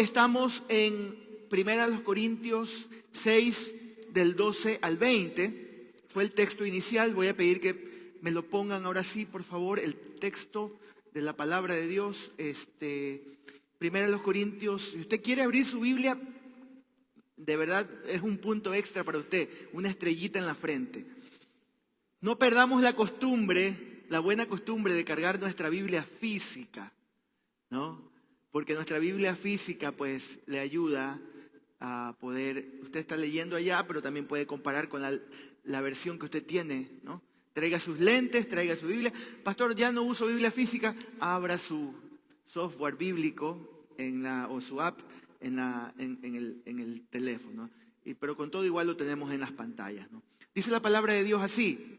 estamos en 1 Corintios 6, del 12 al 20. Fue el texto inicial. Voy a pedir que me lo pongan ahora sí, por favor, el texto de la palabra de Dios. 1 Corintios, si usted quiere abrir su Biblia, de verdad es un punto extra para usted, una estrellita en la frente. No perdamos la costumbre, la buena costumbre de cargar nuestra Biblia física, ¿no? Porque nuestra Biblia física pues le ayuda a poder, usted está leyendo allá, pero también puede comparar con la versión que usted tiene, ¿no? Traiga sus lentes, traiga su Biblia. Pastor, ya no uso Biblia física, abra su software bíblico o su app en el teléfono. Pero con todo igual lo tenemos en las pantallas, ¿no? Dice la palabra de Dios así.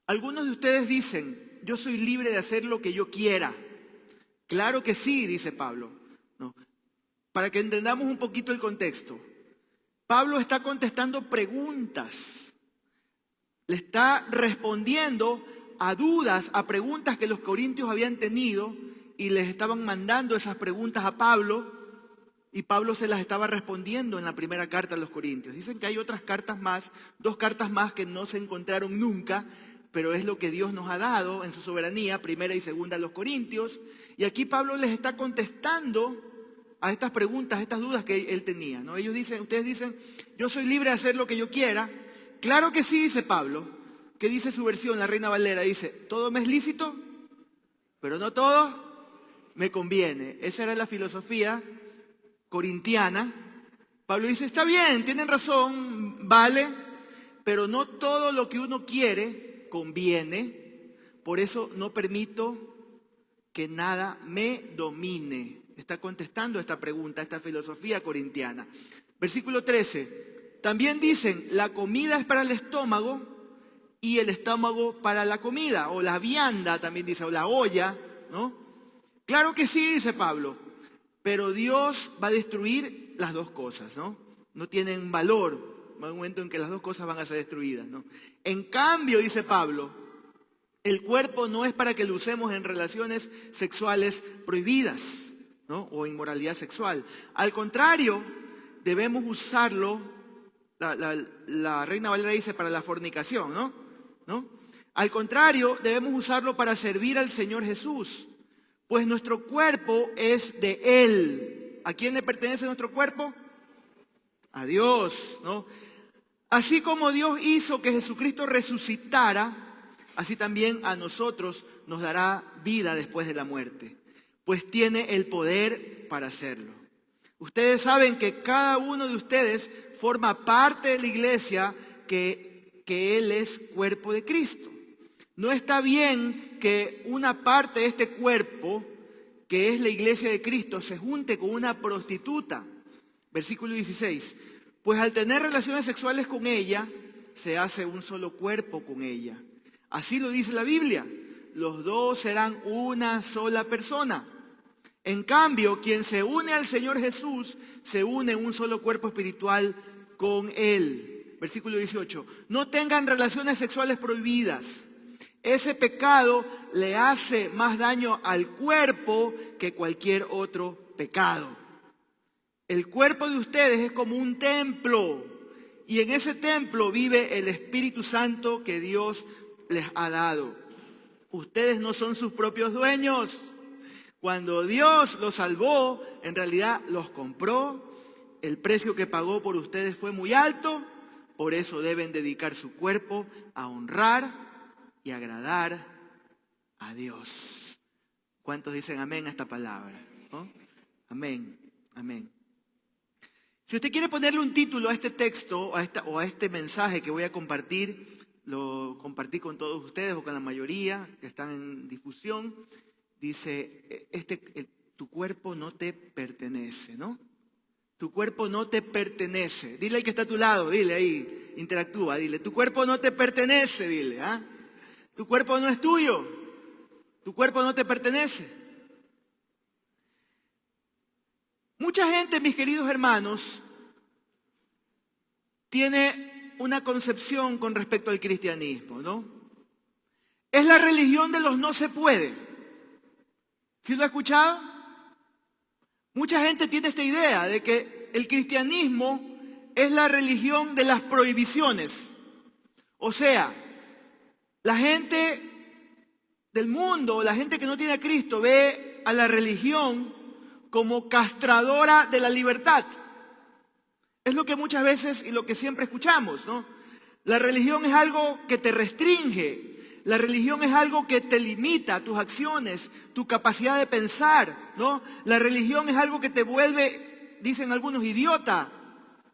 Algunos de ustedes dicen, yo soy libre de hacer lo que yo quiera. Claro que sí, dice Pablo, ¿no? Para que entendamos un poquito el contexto. Pablo está contestando preguntas. Le está respondiendo a dudas, a preguntas que los corintios habían tenido y les estaban mandando esas preguntas a Pablo y Pablo se las estaba respondiendo en la primera carta a los corintios. Dicen que hay otras cartas más, 2 cartas más que no se encontraron nunca, pero es lo que Dios nos ha dado en su soberanía, primera y segunda a los corintios. Y aquí Pablo les está contestando a estas preguntas, a estas dudas que él tenía, ¿no? Ustedes dicen, yo soy libre de hacer lo que yo quiera. Claro que sí, dice Pablo, que dice su versión, la Reina Valera, dice, todo me es lícito, pero no todo me conviene. Esa era la filosofía corintiana. Pablo dice, está bien, tienen razón, vale, pero no todo lo que uno quiere conviene, por eso no permito que nada me domine. Está contestando esta pregunta, esta filosofía corintiana. Versículo 13, también dicen, la comida es para el estómago y el estómago para la comida, o la vianda también dice, o la olla, ¿no? Claro que sí, dice Pablo, pero Dios va a destruir las dos cosas, ¿no? No tienen valor. Va a un momento en que las dos cosas van a ser destruidas, ¿no? En cambio, dice Pablo, el cuerpo no es para que lo usemos en relaciones sexuales prohibidas, ¿no? O inmoralidad sexual. Al contrario, debemos usarlo, la Reina Valera dice, para la fornicación, ¿no? Al contrario, debemos usarlo para servir al Señor Jesús, pues nuestro cuerpo es de Él. ¿A quién le pertenece nuestro cuerpo? A Dios, ¿no? Así como Dios hizo que Jesucristo resucitara, así también a nosotros nos dará vida después de la muerte, pues tiene el poder para hacerlo. Ustedes saben que cada uno de ustedes forma parte de la iglesia, que Él es cuerpo de Cristo. No está bien que una parte de este cuerpo, que es la iglesia de Cristo, se junte con una prostituta. Versículo 16. Pues al tener relaciones sexuales con ella, se hace un solo cuerpo con ella. Así lo dice la Biblia. Los dos serán una sola persona. En cambio, quien se une al Señor Jesús, se une en un solo cuerpo espiritual con Él. Versículo 18. No tengan relaciones sexuales prohibidas. Ese pecado le hace más daño al cuerpo que cualquier otro pecado. El cuerpo de ustedes es como un templo y en ese templo vive el Espíritu Santo que Dios les ha dado. Ustedes no son sus propios dueños. Cuando Dios los salvó, en realidad los compró. El precio que pagó por ustedes fue muy alto, por eso deben dedicar su cuerpo a honrar y agradar a Dios. ¿Cuántos dicen amén a esta palabra? ¿No? Amén, amén. Si usted quiere ponerle un título a este texto o a este mensaje que voy a compartir, lo compartí con todos ustedes o con la mayoría que están en difusión, dice, tu cuerpo no te pertenece, ¿no? Tu cuerpo no te pertenece. Dile al que está a tu lado, dile ahí, interactúa, dile, tu cuerpo no te pertenece, dile, ¿ah? Tu cuerpo no es tuyo, tu cuerpo no te pertenece. Mucha gente, mis queridos hermanos, tiene una concepción con respecto al cristianismo, ¿no? Es la religión de los no se puede. ¿Sí lo ha escuchado? Mucha gente tiene esta idea de que el cristianismo es la religión de las prohibiciones. O sea, la gente del mundo, la gente que no tiene a Cristo, ve a la religión como castradora de la libertad. Es lo que muchas veces y lo que siempre escuchamos, ¿no? La religión es algo que te restringe. La religión es algo que te limita tus acciones, tu capacidad de pensar, ¿no? La religión es algo que te vuelve, dicen algunos, idiota,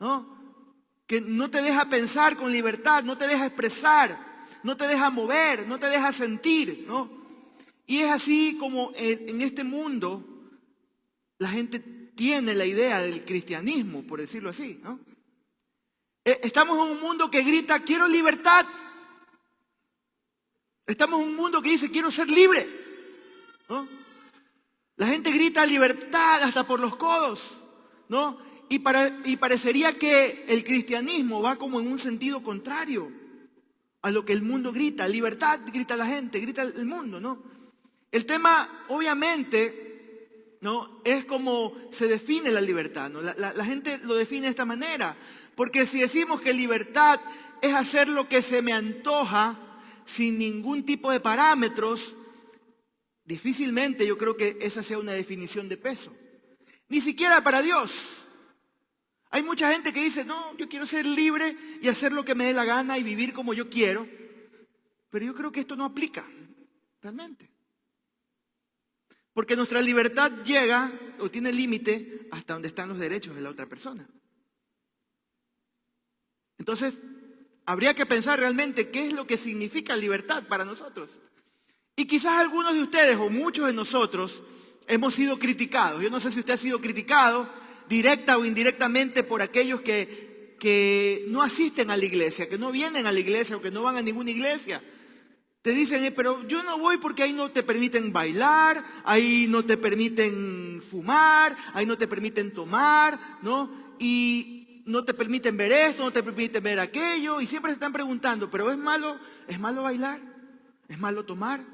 ¿no? Que no te deja pensar con libertad, no te deja expresar, no te deja mover, no te deja sentir, ¿no? Y es así como en este mundo la gente tiene la idea del cristianismo, por decirlo así, ¿no? Estamos en un mundo que grita, quiero libertad. Estamos en un mundo que dice, quiero ser libre, ¿no? La gente grita libertad hasta por los codos, ¿no? Y parecería que el cristianismo va como en un sentido contrario a lo que el mundo grita. Libertad grita la gente, grita el mundo, ¿no? El tema, obviamente, ¿no?, es como se define la libertad, ¿no? La gente lo define de esta manera. Porque si decimos que libertad es hacer lo que se me antoja sin ningún tipo de parámetros, difícilmente yo creo que esa sea una definición de peso. Ni siquiera para Dios. Hay mucha gente que dice, no, yo quiero ser libre y hacer lo que me dé la gana y vivir como yo quiero. Pero yo creo que esto no aplica, realmente. Porque nuestra libertad llega o tiene límite hasta donde están los derechos de la otra persona. Entonces, habría que pensar realmente qué es lo que significa libertad para nosotros. Y quizás algunos de ustedes o muchos de nosotros hemos sido criticados. Yo no sé si usted ha sido criticado directa o indirectamente por aquellos que no asisten a la iglesia, que no vienen a la iglesia o que no van a ninguna iglesia. Te dicen, pero yo no voy porque ahí no te permiten bailar, ahí no te permiten fumar, ahí no te permiten tomar, ¿no? Y no te permiten ver esto, no te permiten ver aquello. Y siempre se están preguntando, ¿pero es malo bailar? ¿Es malo tomar?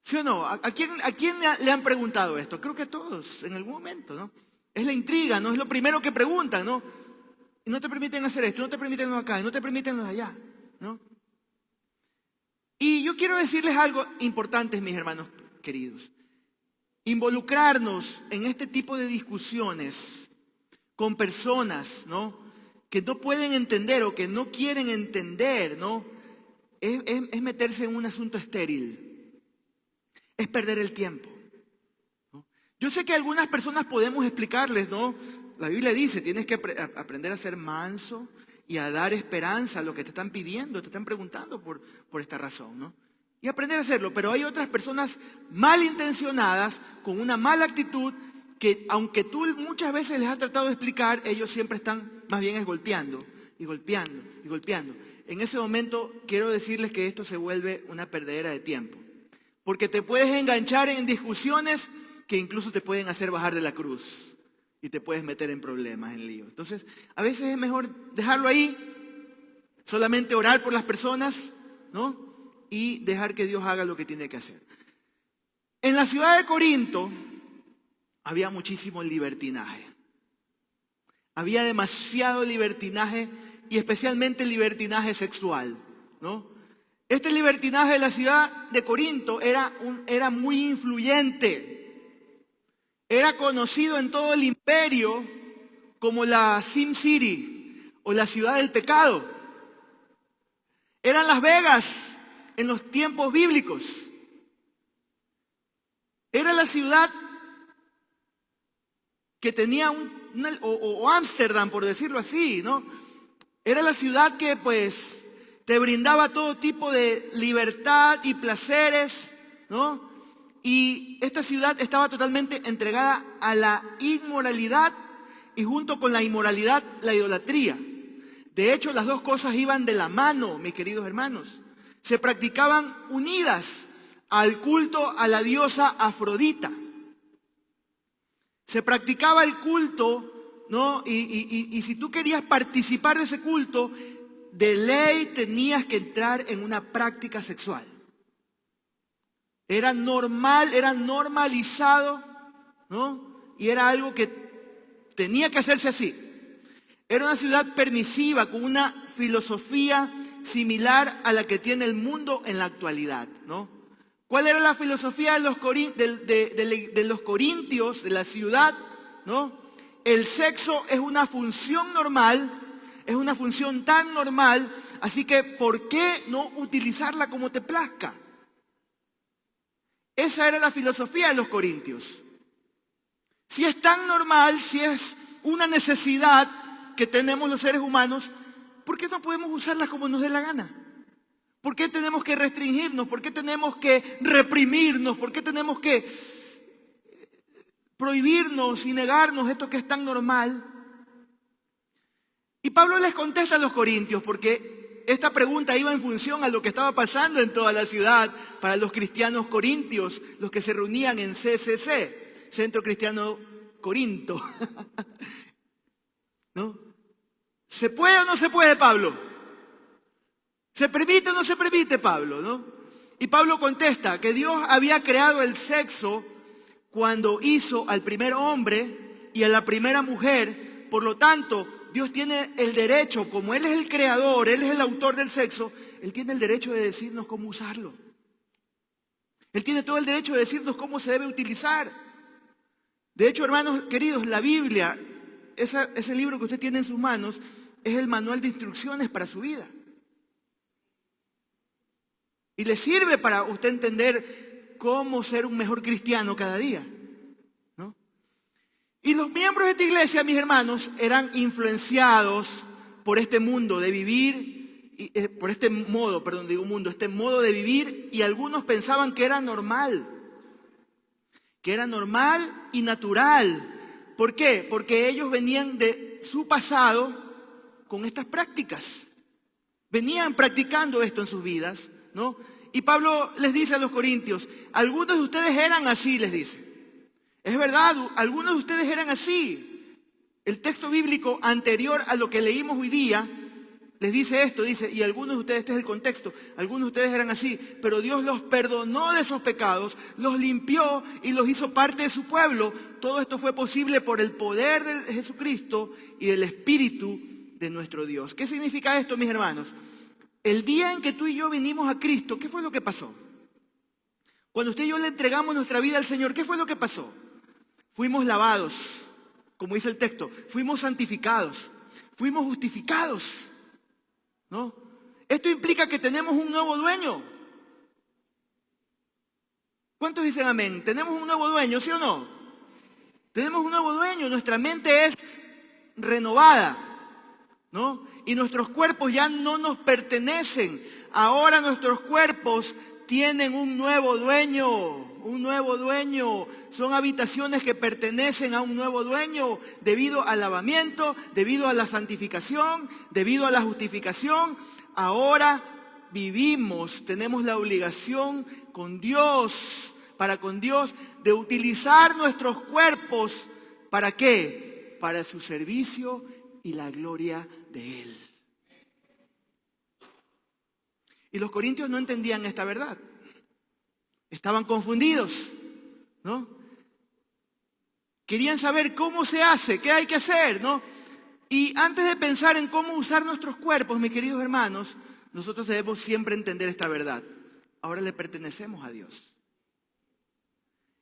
¿Sí o no? ¿A quién le han preguntado esto? Creo que a todos, en algún momento, ¿no? Es la intriga, ¿no? Es lo primero que preguntan, ¿no? Y no te permiten hacer esto, no te permiten lo acá, no te permiten lo de allá, ¿no? Y yo quiero decirles algo importante, mis hermanos queridos. Involucrarnos en este tipo de discusiones con personas, ¿no?, que no pueden entender o que no quieren entender, ¿no?, es meterse en un asunto estéril. Es perder el tiempo, ¿no? Yo sé que algunas personas podemos explicarles, ¿no? La Biblia dice, tienes que aprender a ser manso y a dar esperanza a lo que te están pidiendo, te están preguntando por esta razón, ¿no? Y aprender a hacerlo. Pero hay otras personas malintencionadas, con una mala actitud, que aunque tú muchas veces les has tratado de explicar, ellos siempre están más bien golpeando y golpeando y golpeando. En ese momento quiero decirles que esto se vuelve una perdedera de tiempo. Porque te puedes enganchar en discusiones que incluso te pueden hacer bajar de la cruz. Y te puedes meter en problemas, en líos. Entonces, a veces es mejor dejarlo ahí, solamente orar por las personas, ¿no? Y dejar que Dios haga lo que tiene que hacer. En la ciudad de Corinto había muchísimo libertinaje. Había demasiado libertinaje y especialmente libertinaje sexual, ¿no? Este libertinaje de la ciudad de Corinto era muy influyente. Era conocido en todo el imperio como la Sin City o la ciudad del pecado. Eran Las Vegas en los tiempos bíblicos. Era la ciudad que tenía o Ámsterdam, por decirlo así, ¿no? Era la ciudad que pues te brindaba todo tipo de libertad y placeres, ¿no? Y esta ciudad estaba totalmente entregada a la inmoralidad y junto con la inmoralidad, la idolatría. De hecho, las dos cosas iban de la mano, mis queridos hermanos. Se practicaban unidas al culto a la diosa Afrodita. Se practicaba el culto, ¿no? Y si tú querías participar de ese culto, de ley tenías que entrar en una práctica sexual. Era normal, era normalizado, ¿no?, y era algo que tenía que hacerse así. Era una ciudad permisiva, con una filosofía similar a la que tiene el mundo en la actualidad, ¿no? ¿Cuál era la filosofía de los corintios, de la ciudad, ¿no? El sexo es una función normal, es una función tan normal, así que ¿por qué no utilizarla como te plazca? Esa era la filosofía de los corintios. Si es tan normal, si es una necesidad que tenemos los seres humanos, ¿por qué no podemos usarla como nos dé la gana? ¿Por qué tenemos que restringirnos? ¿Por qué tenemos que reprimirnos? ¿Por qué tenemos que prohibirnos y negarnos esto que es tan normal? Y Pablo les contesta a los corintios, porque esta pregunta iba en función a lo que estaba pasando en toda la ciudad para los cristianos corintios, los que se reunían en CCC, Centro Cristiano Corinto. ¿No? ¿Se puede o no se puede, Pablo? ¿Se permite o no se permite, Pablo? ¿No? Y Pablo contesta que Dios había creado el sexo cuando hizo al primer hombre y a la primera mujer. Por lo tanto, Dios tiene el derecho, como Él es el creador, Él es el autor del sexo, Él tiene el derecho de decirnos cómo usarlo. Él tiene todo el derecho de decirnos cómo se debe utilizar. De hecho, hermanos queridos, la Biblia, ese libro que usted tiene en sus manos, es el manual de instrucciones para su vida. Y le sirve para usted entender cómo ser un mejor cristiano cada día, ¿no? Y los miembros de esta iglesia, mis hermanos, eran influenciados por este mundo de vivir, este modo de vivir, y algunos pensaban que era normal y natural. ¿Por qué? Porque ellos venían de su pasado con estas prácticas. Venían practicando esto en sus vidas, ¿no? Y Pablo les dice a los corintios, algunos de ustedes eran así, les dice. Es verdad, algunos de ustedes eran así. El texto bíblico anterior a lo que leímos hoy día les dice esto, dice, y algunos de ustedes, este es el contexto, algunos de ustedes eran así, pero Dios los perdonó de esos pecados, los limpió y los hizo parte de su pueblo. Todo esto fue posible por el poder de Jesucristo y del Espíritu de nuestro Dios. ¿Qué significa esto, mis hermanos? El día en que tú y yo vinimos a Cristo, ¿qué fue lo que pasó? Cuando usted y yo le entregamos nuestra vida al Señor, ¿qué fue lo que pasó? Fuimos lavados, como dice el texto, fuimos santificados, fuimos justificados, ¿no? Esto implica que tenemos un nuevo dueño. ¿Cuántos dicen amén? ¿Tenemos un nuevo dueño, sí o no? Tenemos un nuevo dueño, nuestra mente es renovada, ¿no? Y nuestros cuerpos ya no nos pertenecen. Ahora nuestros cuerpos tienen un nuevo dueño, un nuevo dueño. Son habitaciones que pertenecen a un nuevo dueño debido al lavamiento, debido a la santificación, debido a la justificación. Ahora vivimos, tenemos la obligación con Dios, de utilizar nuestros cuerpos. ¿Para qué? Para su servicio y la gloria de Él. Y los corintios no entendían esta verdad. Estaban confundidos, ¿no? Querían saber cómo se hace, qué hay que hacer, ¿no? Y antes de pensar en cómo usar nuestros cuerpos, mis queridos hermanos, nosotros debemos siempre entender esta verdad. Ahora le pertenecemos a Dios.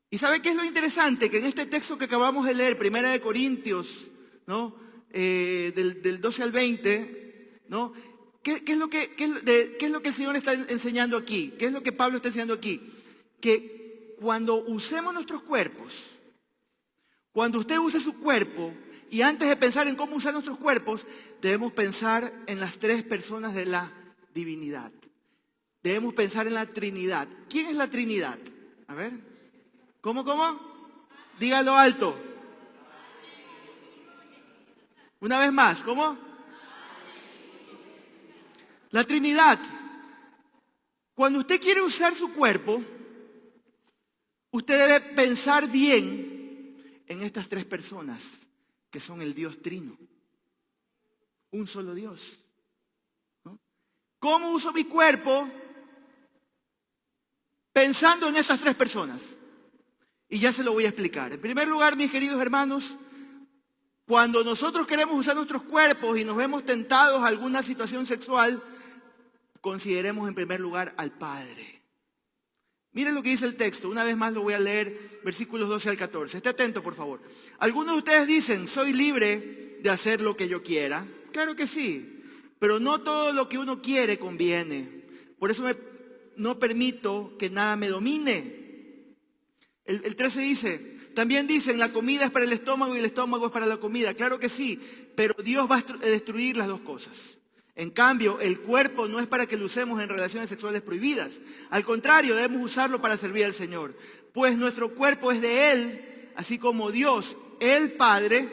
¿Y sabe qué es lo interesante? Que en este texto que acabamos de leer, 1 Corintios, ¿no? Del 12 al 20, ¿no? ¿Qué es lo que el Señor está enseñando aquí? ¿Qué es lo que Pablo está enseñando aquí? Que cuando usemos nuestros cuerpos, cuando usted use su cuerpo, y antes de pensar en cómo usar nuestros cuerpos, debemos pensar en las tres personas de la divinidad. Debemos pensar en la Trinidad. ¿Quién es la Trinidad? A ver. ¿Cómo? Dígalo alto. Una vez más, ¿cómo? La Trinidad. Cuando usted quiere usar su cuerpo, usted debe pensar bien en estas tres personas que son el Dios Trino. Un solo Dios, ¿no? ¿Cómo uso mi cuerpo? Pensando en estas tres personas. Y ya se lo voy a explicar. En primer lugar, mis queridos hermanos, cuando nosotros queremos usar nuestros cuerpos y nos vemos tentados a alguna situación sexual, consideremos en primer lugar al Padre. Miren lo que dice el texto. Una vez más lo voy a leer, versículos 12 al 14. Esté atento, por favor. Algunos de ustedes dicen, soy libre de hacer lo que yo quiera. Claro que sí, pero no todo lo que uno quiere conviene. Por eso no permito que nada me domine. El 13 dice... También dicen, la comida es para el estómago y el estómago es para la comida. Claro que sí, pero Dios va a destruir las dos cosas. En cambio, el cuerpo no es para que lo usemos en relaciones sexuales prohibidas. Al contrario, debemos usarlo para servir al Señor. Pues nuestro cuerpo es de Él, así como Dios, el Padre,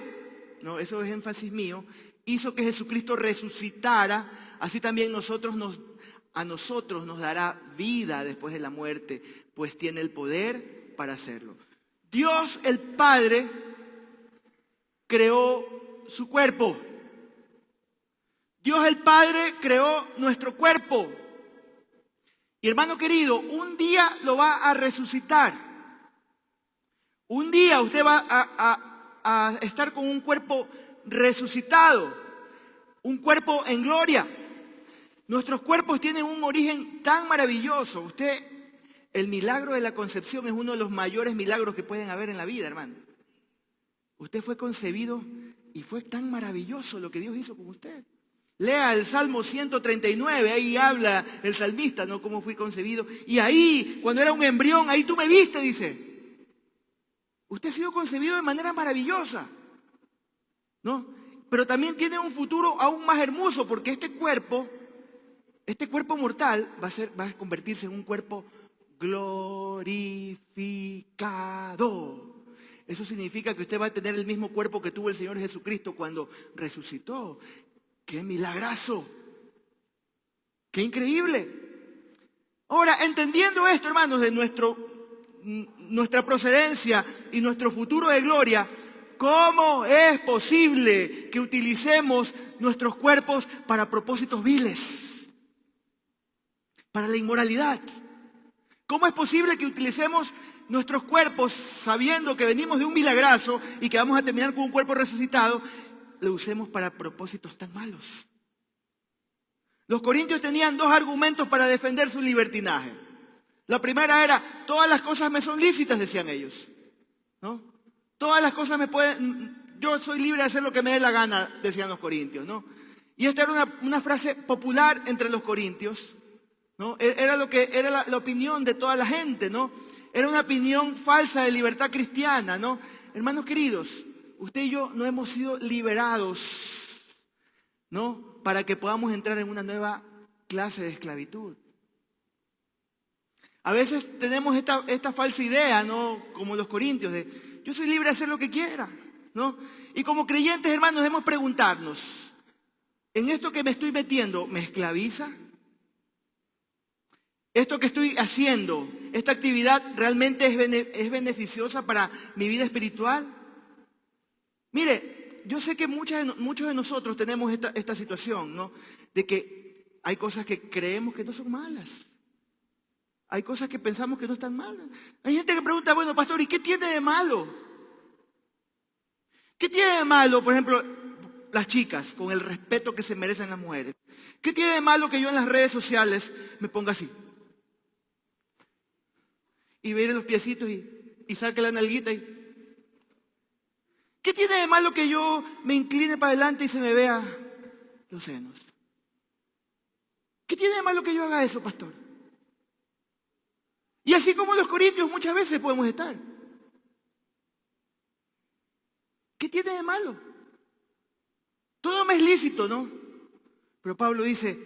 no, eso es énfasis mío, hizo que Jesucristo resucitara, así también a nosotros nos dará vida después de la muerte, pues tiene el poder para hacerlo. Dios el Padre creó su cuerpo. Dios el Padre creó nuestro cuerpo. Y hermano querido, un día lo va a resucitar. Un día usted va a estar con un cuerpo resucitado. Un cuerpo en gloria. Nuestros cuerpos tienen un origen tan maravilloso. El milagro de la concepción es uno de los mayores milagros que pueden haber en la vida, hermano. Usted fue concebido y fue tan maravilloso lo que Dios hizo con usted. Lea el Salmo 139, ahí habla el salmista, ¿no? Cómo fui concebido. Y ahí, cuando era un embrión, ahí tú me viste, dice. Usted ha sido concebido de manera maravillosa, ¿no? Pero también tiene un futuro aún más hermoso, porque este cuerpo mortal va a convertirse en un cuerpo glorificado. Eso significa que usted va a tener el mismo cuerpo que tuvo el Señor Jesucristo cuando resucitó. ¡Qué milagroso! ¡Qué increíble! Ahora, entendiendo esto, hermanos, de nuestra procedencia y nuestro futuro de gloria, ¿cómo es posible que utilicemos nuestros cuerpos para propósitos viles? Para la inmoralidad. ¿Cómo es posible que utilicemos nuestros cuerpos sabiendo que venimos de un milagrazo y que vamos a terminar con un cuerpo resucitado? Lo usemos para propósitos tan malos. Los corintios tenían dos argumentos para defender su libertinaje. La primera era, todas las cosas me son lícitas, decían ellos, ¿no? Todas las cosas yo soy libre de hacer lo que me dé la gana, decían los corintios, ¿no? Y esta era una frase popular entre los corintios, ¿no? Era la opinión de toda la gente, ¿no? Era una opinión falsa de libertad cristiana, ¿no? Hermanos queridos, usted y yo no hemos sido liberados, ¿no? Para que podamos entrar en una nueva clase de esclavitud. A veces tenemos esta falsa idea, ¿no? Como los corintios, de yo soy libre de hacer lo que quiera, ¿no? Y como creyentes, hermanos, debemos preguntarnos, ¿en esto que me estoy metiendo me esclaviza? ¿Esto que estoy haciendo, esta actividad realmente es beneficiosa para mi vida espiritual? Mire, yo sé que muchos de nosotros tenemos esta situación, ¿no? De que hay cosas que creemos que no son malas. Hay cosas que pensamos que no están malas. Hay gente que pregunta, bueno, pastor, ¿y qué tiene de malo? ¿Qué tiene de malo, por ejemplo, las chicas, con el respeto que se merecen las mujeres? ¿Qué tiene de malo que yo en las redes sociales me ponga así? Y ver los piecitos y saque la nalguita ¿qué tiene de malo que yo me incline para adelante y se me vea los senos? ¿Qué tiene de malo que yo haga eso, pastor? Y así como los corintios muchas veces podemos estar. ¿Qué tiene de malo? Todo me es lícito, ¿no? Pero Pablo dice,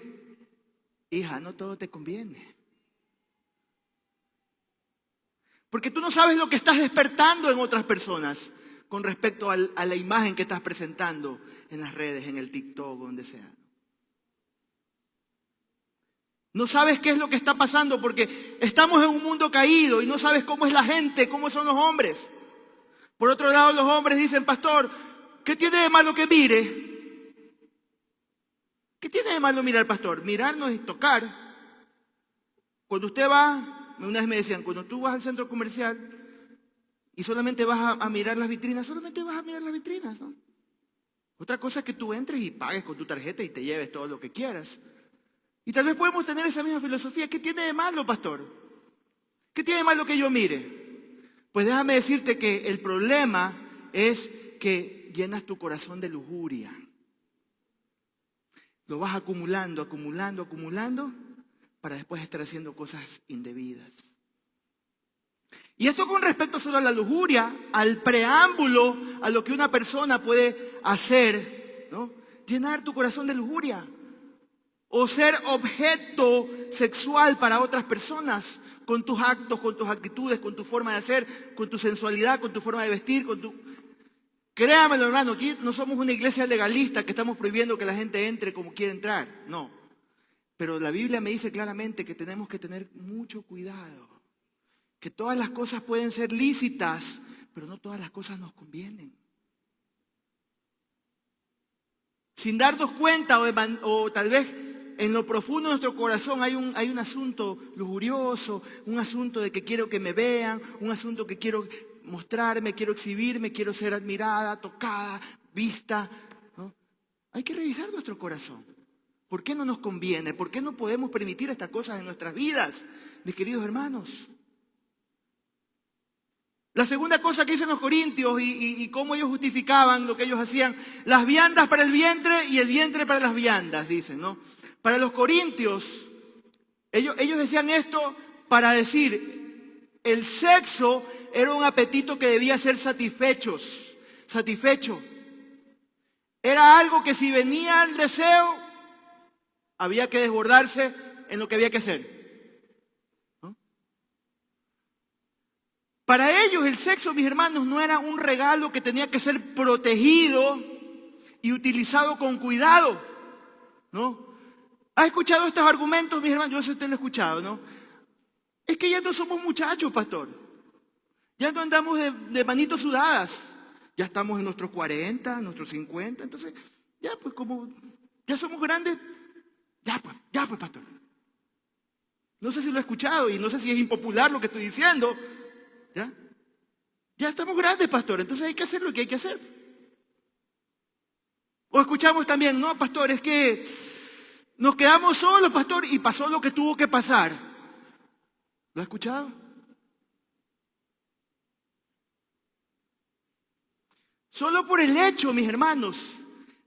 hija, no todo te conviene. Porque tú no sabes lo que estás despertando en otras personas con respecto a la imagen que estás presentando en las redes, en el TikTok, donde sea. No sabes qué es lo que está pasando porque estamos en un mundo caído y no sabes cómo es la gente, cómo son los hombres. Por otro lado, los hombres dicen, pastor, ¿qué tiene de malo que mire? ¿Qué tiene de malo mirar, pastor? Mirar no es tocar. Cuando usted va, una vez me decían, cuando tú vas al centro comercial, y solamente vas a mirar las vitrinas, solamente vas a mirar las vitrinas, ¿no? Otra cosa es que tú entres y pagues con tu tarjeta y te lleves todo lo que quieras. Y tal vez podemos tener esa misma filosofía. ¿Qué tiene de malo, pastor? ¿Qué tiene de malo que yo mire? Pues déjame decirte que el problema es que llenas tu corazón de lujuria. Lo vas acumulando, acumulando, acumulando, para después estar haciendo cosas indebidas. Y esto con respecto solo a la lujuria, al preámbulo, a lo que una persona puede hacer, ¿no? Llenar tu corazón de lujuria. O ser objeto sexual para otras personas, con tus actos, con tus actitudes, con tu forma de hacer, con tu sensualidad, con tu forma de vestir, con tu... Créamelo, hermano, aquí no somos una iglesia legalista que estamos prohibiendo que la gente entre como quiere entrar, no. Pero la Biblia me dice claramente que tenemos que tener mucho cuidado. Que todas las cosas pueden ser lícitas, pero no todas las cosas nos convienen. Sin darnos cuenta o tal vez en lo profundo de nuestro corazón hay un asunto lujurioso, un asunto de que quiero que me vean, un asunto que quiero mostrarme, quiero exhibirme, quiero ser admirada, tocada, vista, ¿no? Hay que revisar nuestro corazón. ¿Por qué no nos conviene? ¿Por qué no podemos permitir estas cosas en nuestras vidas, mis queridos hermanos? La segunda cosa que dicen los corintios y cómo ellos justificaban lo que ellos hacían, las viandas para el vientre y el vientre para las viandas, dicen, ¿no? Para los corintios, ellos decían esto para decir, el sexo era un apetito que debía ser satisfecho. Era algo que si venía el deseo, había que desbordarse en lo que había que hacer. Para ellos el sexo, mis hermanos, no era un regalo que tenía que ser protegido y utilizado con cuidado, ¿no? ¿Ha escuchado estos argumentos, mis hermanos? Yo sé que usted lo ha escuchado, ¿no? Es que ya no somos muchachos, pastor. Ya no andamos de manitos sudadas. Ya estamos en nuestros 40, nuestros 50. Entonces, ya pues como ya somos grandes, ya pues, pastor. No sé si lo ha escuchado y no sé si es impopular lo que estoy diciendo. ¿Ya? Ya estamos grandes, pastor, entonces hay que hacer lo que hay que hacer. O escuchamos también, no, pastor, es que nos quedamos solos, pastor, y pasó lo que tuvo que pasar. ¿Lo ha escuchado? Solo por el hecho, mis hermanos,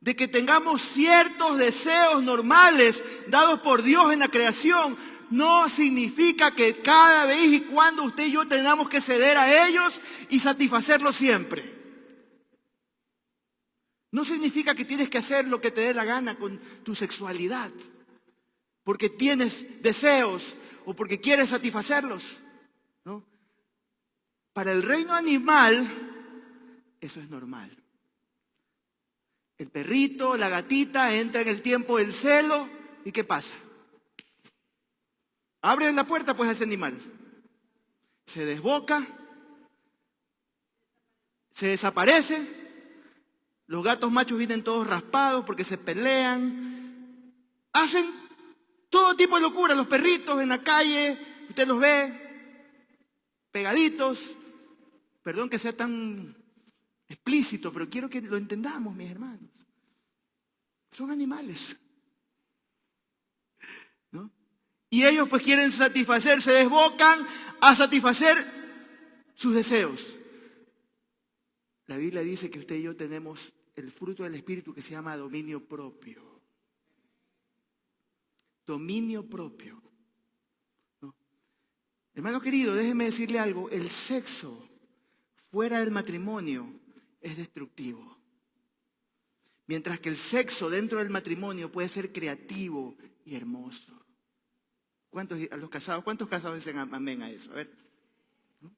de que tengamos ciertos deseos normales dados por Dios en la creación, no significa que cada vez y cuando usted y yo tengamos que ceder a ellos y satisfacerlos siempre. No significa que tienes que hacer lo que te dé la gana con tu sexualidad, porque tienes deseos o porque quieres satisfacerlos, ¿no? Para el reino animal, eso es normal. El perrito, la gatita entra en el tiempo del celo y ¿qué pasa? Abren la puerta pues a ese animal. Se desboca, se desaparece. Los gatos machos vienen todos raspados porque se pelean. Hacen todo tipo de locura. Los perritos en la calle, usted los ve pegaditos. Perdón que sea tan explícito, pero quiero que lo entendamos, mis hermanos. Son animales, ¿no? Y ellos pues quieren satisfacer, se desbocan a satisfacer sus deseos. La Biblia dice que usted y yo tenemos el fruto del Espíritu que se llama dominio propio. Dominio propio, ¿no? Hermano querido, déjeme decirle algo. El sexo fuera del matrimonio es destructivo. Mientras que el sexo dentro del matrimonio puede ser creativo y hermoso. ¿Cuántos casados dicen amén a eso? A ver. ¿No?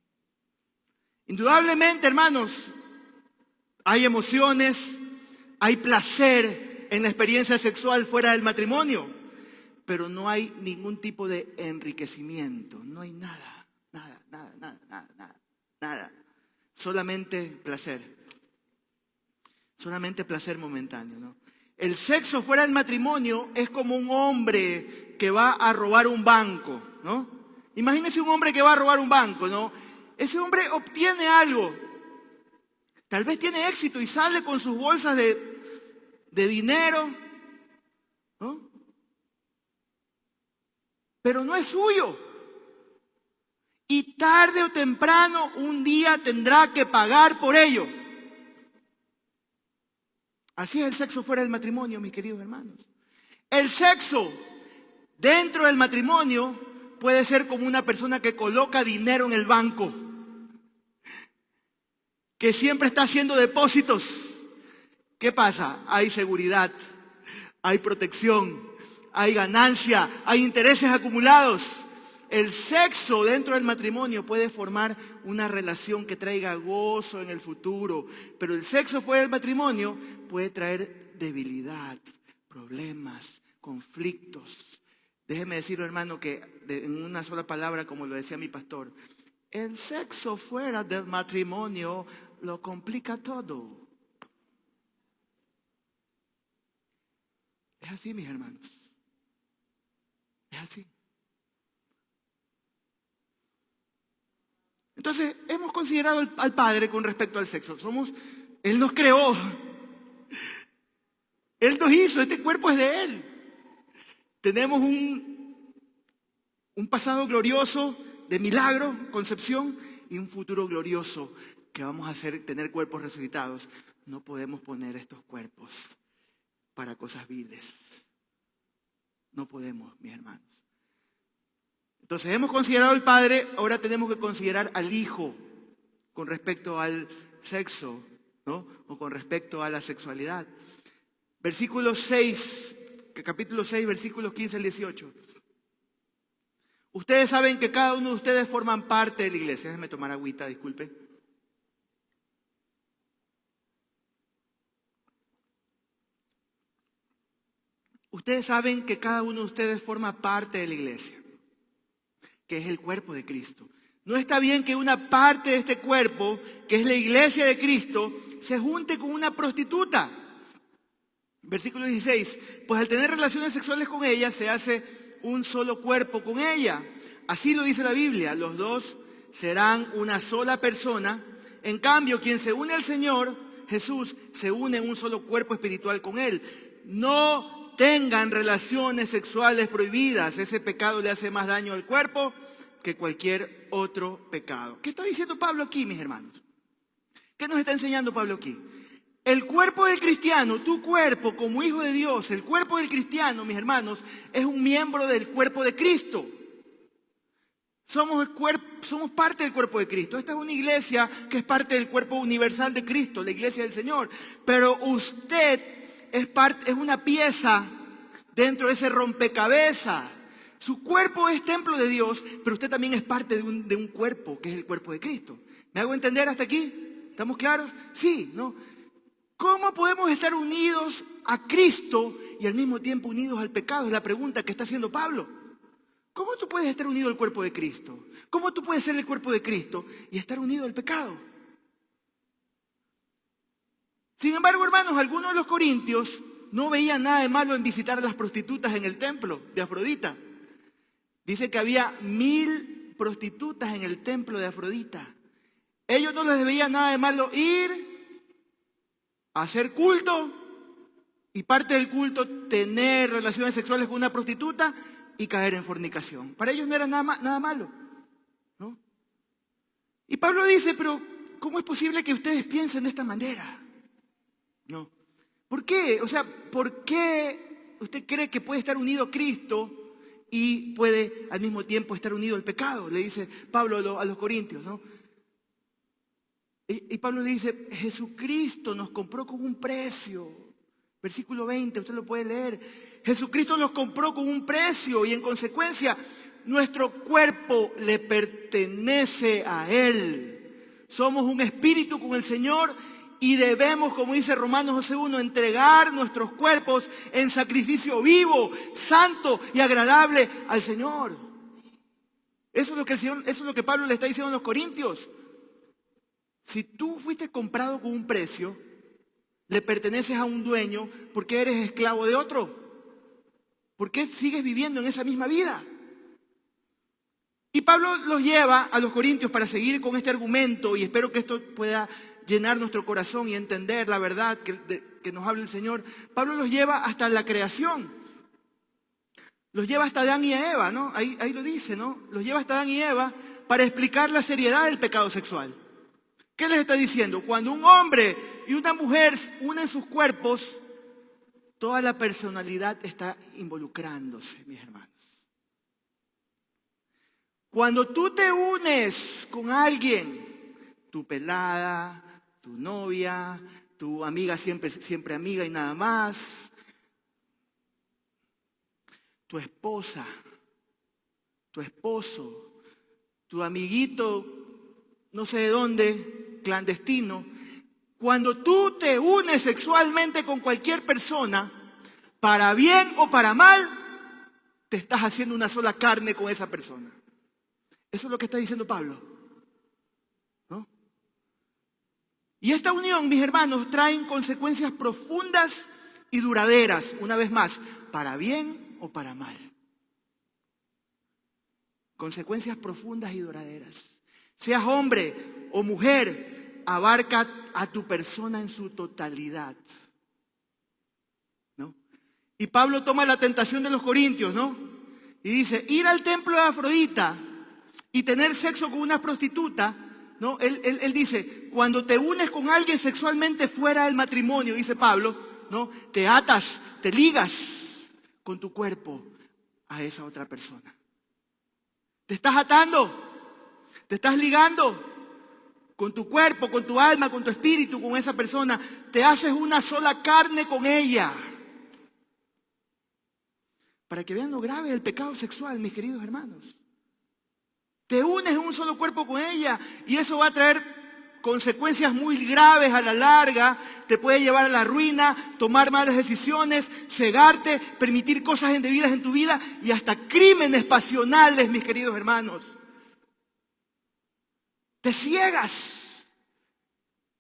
Indudablemente, hermanos, hay emociones, hay placer en la experiencia sexual fuera del matrimonio, pero no hay ningún tipo de enriquecimiento, no hay nada. Solamente placer momentáneo, ¿no? El sexo fuera del matrimonio es como un hombre que va a robar un banco, ¿no? Imagínense un hombre que va a robar un banco, ¿no? ese hombre obtiene algo. Tal vez tiene éxito y sale con sus bolsas de dinero, ¿no? Pero no es suyo. Y tarde o temprano un día tendrá que pagar por ello. Así es el sexo fuera del matrimonio, mis queridos hermanos. El sexo dentro del matrimonio puede ser como una persona que coloca dinero en el banco, que siempre está haciendo depósitos. ¿Qué pasa? Hay seguridad, hay protección, hay ganancia, hay intereses acumulados. El sexo dentro del matrimonio puede formar una relación que traiga gozo en el futuro, pero el sexo fuera del matrimonio puede traer debilidad, problemas, conflictos. Déjeme decirlo, hermano, que en una sola palabra, como lo decía mi pastor, el sexo fuera del matrimonio lo complica todo. Es así, mis hermanos. Es así. Entonces, hemos considerado al Padre con respecto al sexo. Él nos creó. Él nos hizo. Este cuerpo es de Él. Tenemos un pasado glorioso de milagro, concepción, y un futuro glorioso que vamos a tener cuerpos resucitados. No podemos poner estos cuerpos para cosas viles. No podemos, mis hermanos. Entonces hemos considerado al Padre, ahora tenemos que considerar al Hijo con respecto al sexo, ¿no? O con respecto a la sexualidad. Versículo 6, capítulo 6, versículos 15 al 18. Ustedes saben que cada uno de ustedes forman parte de la iglesia. Déjenme tomar agüita, disculpe. Ustedes saben que cada uno de ustedes forma parte de la iglesia, que es el cuerpo de Cristo. No está bien que una parte de este cuerpo, que es la iglesia de Cristo, se junte con una prostituta. Versículo 16, pues al tener relaciones sexuales con ella, se hace un solo cuerpo con ella. Así lo dice la Biblia, los dos serán una sola persona. En cambio, quien se une al Señor, Jesús, se une en un solo cuerpo espiritual con Él. No tengan relaciones sexuales prohibidas. Ese pecado le hace más daño al cuerpo que cualquier otro pecado. ¿Qué está diciendo Pablo aquí, mis hermanos? ¿Qué nos está enseñando Pablo aquí? El cuerpo del cristiano, tu cuerpo como hijo de Dios, el cuerpo del cristiano, mis hermanos, es un miembro del cuerpo de Cristo. Somos parte del cuerpo de Cristo. Esta es una iglesia que es parte del cuerpo universal de Cristo, la iglesia del Señor. Pero usted es una pieza dentro de ese rompecabezas. Su cuerpo es templo de Dios, pero usted también es parte de un cuerpo, que es el cuerpo de Cristo. ¿Me hago entender hasta aquí? ¿Estamos claros? Sí, ¿no? ¿Cómo podemos estar unidos a Cristo y al mismo tiempo unidos al pecado? Es la pregunta que está haciendo Pablo. ¿Cómo tú puedes estar unido al cuerpo de Cristo? ¿Cómo tú puedes ser el cuerpo de Cristo y estar unido al pecado? Sin embargo, hermanos, algunos de los corintios no veían nada de malo en visitar a las prostitutas en el templo de Afrodita. Dice que había 1000 prostitutas en el templo de Afrodita. Ellos no les veían nada de malo ir a hacer culto y parte del culto tener relaciones sexuales con una prostituta y caer en fornicación. Para ellos no era nada malo, ¿no? Y Pablo dice, pero ¿cómo es posible que ustedes piensen de esta manera? No. ¿Por qué? O sea, ¿por qué usted cree que puede estar unido a Cristo y puede al mismo tiempo estar unido al pecado? Le dice Pablo a los corintios, ¿no? Y Pablo le dice, Jesucristo nos compró con un precio. Versículo 20, usted lo puede leer. Jesucristo nos compró con un precio y en consecuencia nuestro cuerpo le pertenece a Él. Somos un espíritu con el Señor y debemos, como dice Romanos 12:1, entregar nuestros cuerpos en sacrificio vivo, santo y agradable al Señor. Eso es lo que Pablo le está diciendo a los corintios. Si tú fuiste comprado con un precio, le perteneces a un dueño, ¿por qué eres esclavo de otro? ¿Por qué sigues viviendo en esa misma vida? Y Pablo los lleva a los corintios para seguir con este argumento, y espero que esto pueda llenar nuestro corazón y entender la verdad que nos habla el Señor. Pablo los lleva hasta la creación. Los lleva hasta Adán y Eva, ¿no? Ahí lo dice, ¿no? Los lleva hasta Adán y Eva para explicar la seriedad del pecado sexual. ¿Qué les está diciendo? Cuando un hombre y una mujer unen sus cuerpos, toda la personalidad está involucrándose, mis hermanos. Cuando tú te unes con alguien, tu pelada, tu novia, tu amiga siempre amiga y nada más, tu esposa, tu esposo, tu amiguito, no sé de dónde, clandestino, cuando tú te unes sexualmente con cualquier persona, para bien o para mal, te estás haciendo una sola carne con esa persona. Eso es lo que está diciendo Pablo, ¿no? Y esta unión, mis hermanos, trae consecuencias profundas y duraderas, una vez más, para bien o para mal. Consecuencias profundas y duraderas. Seas hombre o mujer, abarca a tu persona en su totalidad, ¿no? Y Pablo toma la tentación de los corintios, ¿no? Y dice, ir al templo de Afrodita y tener sexo con una prostituta, ¿no? Él dice, cuando te unes con alguien sexualmente fuera del matrimonio, dice Pablo, ¿no? Te atas, te ligas con tu cuerpo a esa otra persona. Te estás atando, te estás ligando con tu cuerpo, con tu alma, con tu espíritu, con esa persona. Te haces una sola carne con ella. Para que vean lo grave del pecado sexual, mis queridos hermanos. Te unes en un solo cuerpo con ella y eso va a traer consecuencias muy graves a la larga. Te puede llevar a la ruina, tomar malas decisiones, cegarte, permitir cosas indebidas en tu vida y hasta crímenes pasionales, mis queridos hermanos. Te ciegas.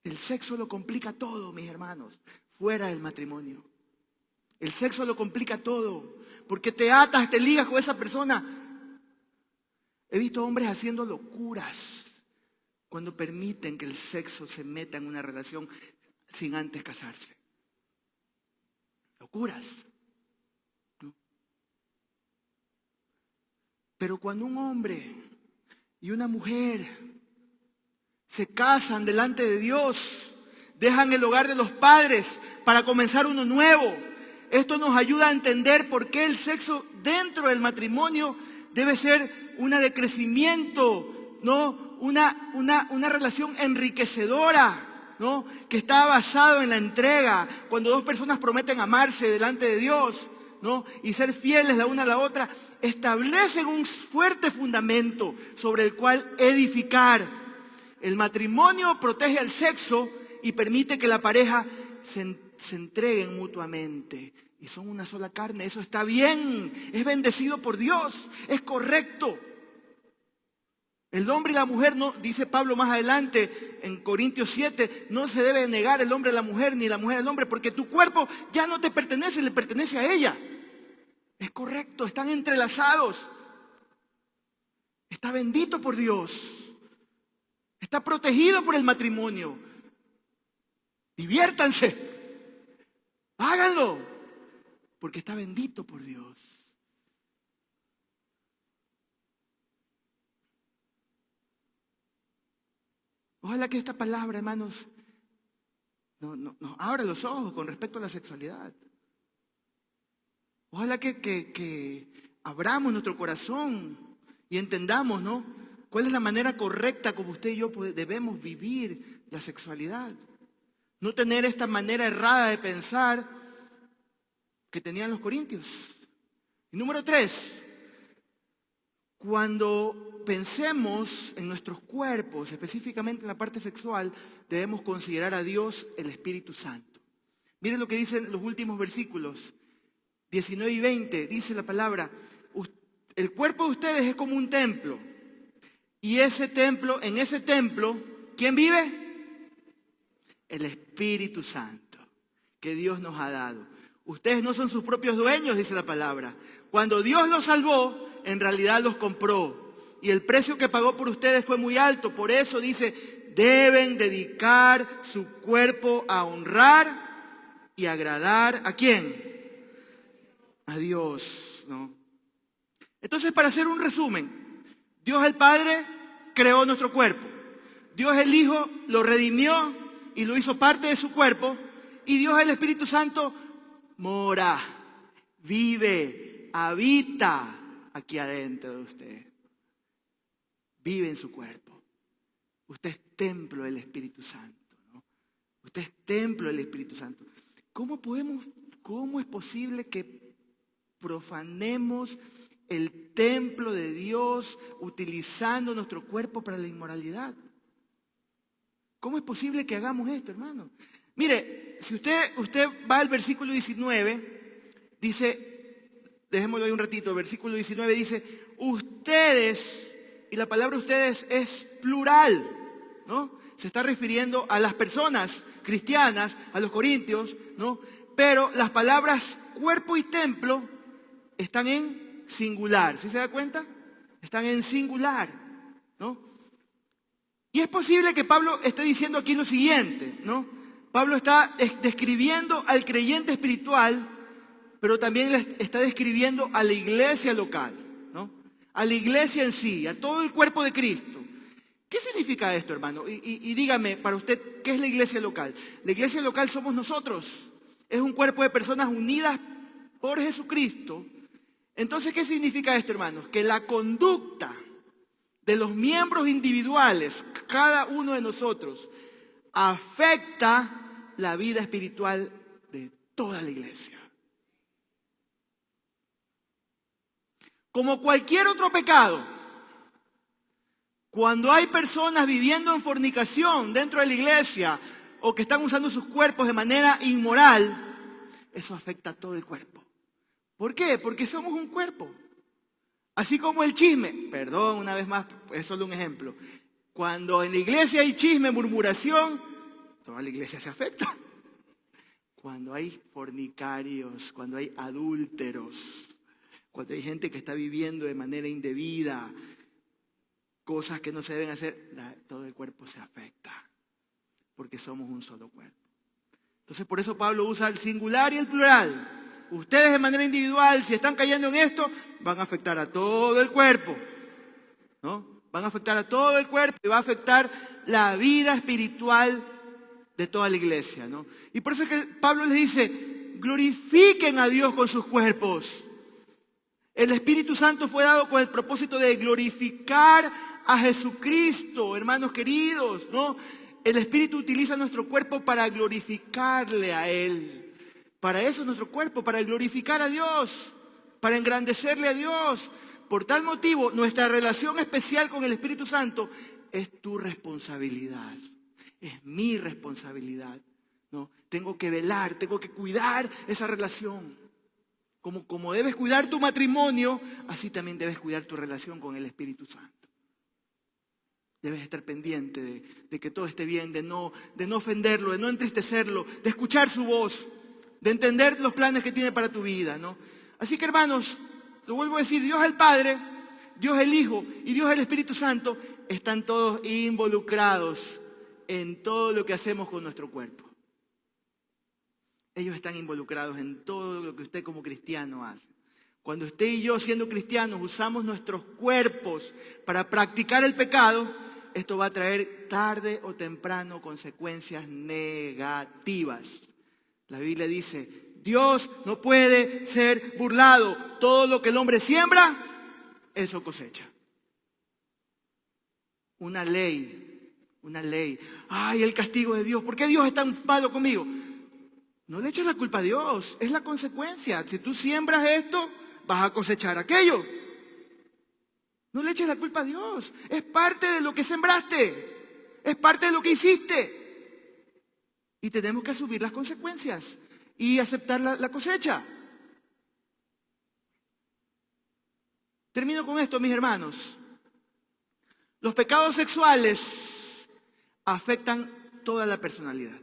El sexo lo complica todo, mis hermanos, fuera del matrimonio. El sexo lo complica todo, porque te atas, te ligas con esa persona. He visto hombres haciendo locuras cuando permiten que el sexo se meta en una relación sin antes casarse. Locuras, ¿no? Pero cuando un hombre y una mujer se casan delante de Dios, dejan el hogar de los padres para comenzar uno nuevo, esto nos ayuda a entender por qué el sexo dentro del matrimonio debe ser una de crecimiento, ¿no? Una relación enriquecedora, ¿no? Que está basado en la entrega. Cuando dos personas prometen amarse delante de Dios, ¿no? Y ser fieles la una a la otra, establecen un fuerte fundamento sobre el cual edificar. El matrimonio protege al sexo y permite que la pareja se entreguen mutuamente. Y son una sola carne. Eso está bien. Es bendecido por Dios. Es correcto. El hombre y la mujer, no, dice Pablo más adelante en Corintios 7, no se debe negar el hombre a la mujer ni la mujer al hombre, porque tu cuerpo ya no te pertenece, le pertenece a ella. Es correcto, están entrelazados. Está bendito por Dios. Está protegido por el matrimonio. Diviértanse. Háganlo, porque está bendito por Dios. Ojalá que esta palabra, hermanos, nos abra los ojos con respecto a la sexualidad. Ojalá que abramos nuestro corazón y entendamos, ¿no? ¿Cuál es la manera correcta como usted y yo debemos vivir la sexualidad? No tener esta manera errada de pensar que tenían los corintios. Y número 3, cuando pensemos en nuestros cuerpos, específicamente en la parte sexual, debemos considerar a Dios el Espíritu Santo. Miren lo que dicen los últimos versículos, 19 y 20, dice la palabra, el cuerpo de ustedes es como un templo, y en ese templo, ¿quién vive? El Espíritu Santo, que Dios nos ha dado. Ustedes no son sus propios dueños, dice la palabra. Cuando Dios los salvó, en realidad los compró. y el precio que pagó por ustedes fue muy alto. Por eso dice, deben dedicar su cuerpo a honrar y agradar ¿a quién? A Dios, ¿no? Entonces, para hacer un resumen, Dios el Padre creó nuestro cuerpo. Dios el Hijo lo redimió y lo hizo parte de su cuerpo. Y Dios el Espíritu Santo mora, vive, habita aquí adentro de usted. Vive en su cuerpo. Usted es templo del Espíritu Santo, ¿no? Usted es templo del Espíritu Santo. ¿Cómo es posible que profanemos el templo de Dios utilizando nuestro cuerpo para la inmoralidad? ¿Cómo es posible que hagamos esto, hermano? Mire, si usted va al versículo 19, dice, dejémoslo ahí un ratito, el versículo 19 dice, ustedes, y la palabra ustedes es plural, ¿no? Se está refiriendo a las personas cristianas, a los corintios, ¿no? Pero las palabras cuerpo y templo están en singular, ¿sí se da cuenta? Están en singular, ¿no? Y es posible que Pablo esté diciendo aquí lo siguiente, ¿no? Pablo está describiendo al creyente espiritual, pero también le está describiendo a la iglesia local, ¿no? A la iglesia en sí, a todo el cuerpo de Cristo. ¿Qué significa esto, hermano? Y dígame, para usted, ¿qué es la iglesia local? La iglesia local somos nosotros. Es un cuerpo de personas unidas por Jesucristo. Entonces, ¿qué significa esto, hermanos? Que la conducta de los miembros individuales, cada uno de nosotros, afecta la vida espiritual de toda la iglesia. Como cualquier otro pecado, cuando hay personas viviendo en fornicación dentro de la iglesia o que están usando sus cuerpos de manera inmoral, eso afecta a todo el cuerpo. ¿Por qué? Porque somos un cuerpo. Así como el chisme, perdón una vez más, es solo un ejemplo. Cuando en la iglesia hay chisme, murmuración, toda la iglesia se afecta. Cuando hay fornicarios, cuando hay adúlteros, cuando hay gente que está viviendo de manera indebida, cosas que no se deben hacer, todo el cuerpo se afecta, porque somos un solo cuerpo. Entonces por eso Pablo usa el singular y el plural. Ustedes de manera individual, si están cayendo en esto, van a afectar a todo el cuerpo, ¿no? Van a afectar a todo el cuerpo y va a afectar la vida espiritual de toda la iglesia, ¿no? Y por eso es que Pablo les dice, glorifiquen a Dios con sus cuerpos. El Espíritu Santo fue dado con el propósito de glorificar a Jesucristo, hermanos queridos, ¿no? El Espíritu utiliza nuestro cuerpo para glorificarle a Él. Para eso es nuestro cuerpo, para glorificar a Dios, para engrandecerle a Dios. Por tal motivo, nuestra relación especial con el Espíritu Santo es tu responsabilidad, es mi responsabilidad, ¿no? Tengo que velar, tengo que cuidar esa relación. Como debes cuidar tu matrimonio, así también debes cuidar tu relación con el Espíritu Santo. Debes estar pendiente de que todo esté bien, de no ofenderlo, de no entristecerlo, de escuchar su voz, de entender los planes que tiene para tu vida, ¿no? Así que, hermanos, lo vuelvo a decir, Dios el Padre, Dios el Hijo y Dios el Espíritu Santo están todos involucrados en todo lo que hacemos con nuestro cuerpo. Ellos están involucrados en todo lo que usted como cristiano hace. Cuando usted y yo, siendo cristianos, usamos nuestros cuerpos para practicar el pecado, esto va a traer tarde o temprano consecuencias negativas. La Biblia dice, Dios no puede ser burlado. Todo lo que el hombre siembra, eso cosecha. Una ley. Ay, el castigo de Dios. ¿Por qué Dios es tan malo conmigo? No le eches la culpa a Dios, es la consecuencia. Si tú siembras esto, vas a cosechar aquello. No le eches la culpa a Dios. Es parte de lo que sembraste. Es parte de lo que hiciste. Y tenemos que asumir las consecuencias y aceptar la cosecha. Termino con esto, mis hermanos. Los pecados sexuales afectan toda la personalidad.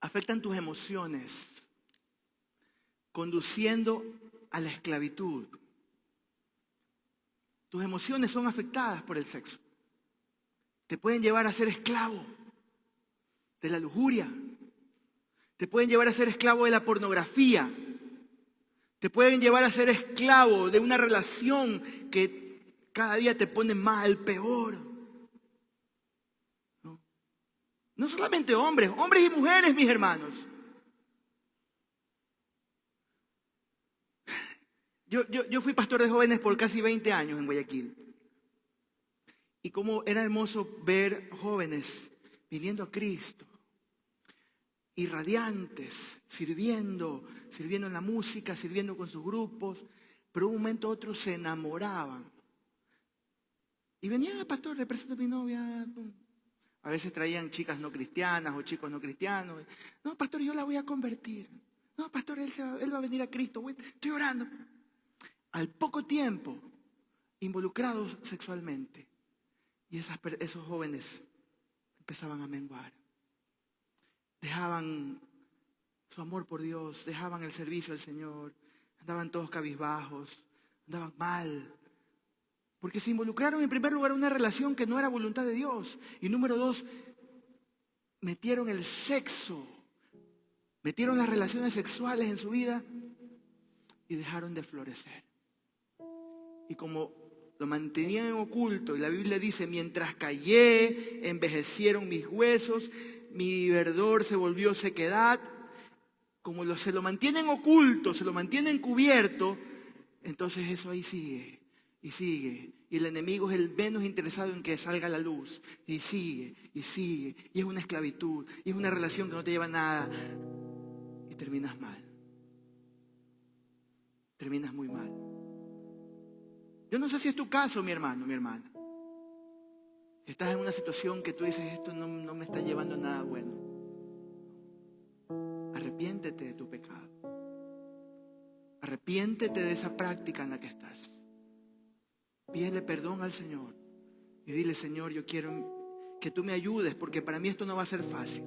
Afectan tus emociones, conduciendo a la esclavitud. Tus emociones son afectadas por el sexo. Te pueden llevar a ser esclavo de la lujuria. Te pueden llevar a ser esclavo de la pornografía. Te pueden llevar a ser esclavo de una relación que cada día te pone mal, peor. No solamente hombres y mujeres, mis hermanos. Yo fui pastor de jóvenes por casi 20 años en Guayaquil. Y cómo era hermoso ver jóvenes viniendo a Cristo, irradiantes, sirviendo en la música, sirviendo con sus grupos, pero de un momento a otro se enamoraban. Y venían al pastor, le presento a mi novia. A veces traían chicas no cristianas o chicos no cristianos. No, pastor, yo la voy a convertir. No, pastor, él va a venir a Cristo. Estoy orando. Al poco tiempo, involucrados sexualmente. Y esos jóvenes empezaban a menguar. Dejaban su amor por Dios, dejaban el servicio al Señor, andaban todos cabizbajos, andaban mal. Porque se involucraron en primer lugar en una relación que no era voluntad de Dios. Y número 2, metieron el sexo, metieron las relaciones sexuales en su vida y dejaron de florecer. Y como lo mantenían en oculto, y la Biblia dice, mientras callé, envejecieron mis huesos, mi verdor se volvió sequedad. Como se lo mantienen oculto, se lo mantienen cubierto, entonces eso ahí sigue y sigue. Y el enemigo es el menos interesado en que salga a la luz. Y sigue, y sigue. Y es una esclavitud, y es una relación que no te lleva a nada. Y terminas mal. Terminas muy mal. Yo no sé si es tu caso, mi hermano, mi hermana. Estás en una situación que tú dices, esto no me está llevando a nada bueno. Arrepiéntete de tu pecado. Arrepiéntete de esa práctica en la que estás. Pídele perdón al Señor. Y dile, Señor, yo quiero que tú me ayudes, porque para mí esto no va a ser fácil.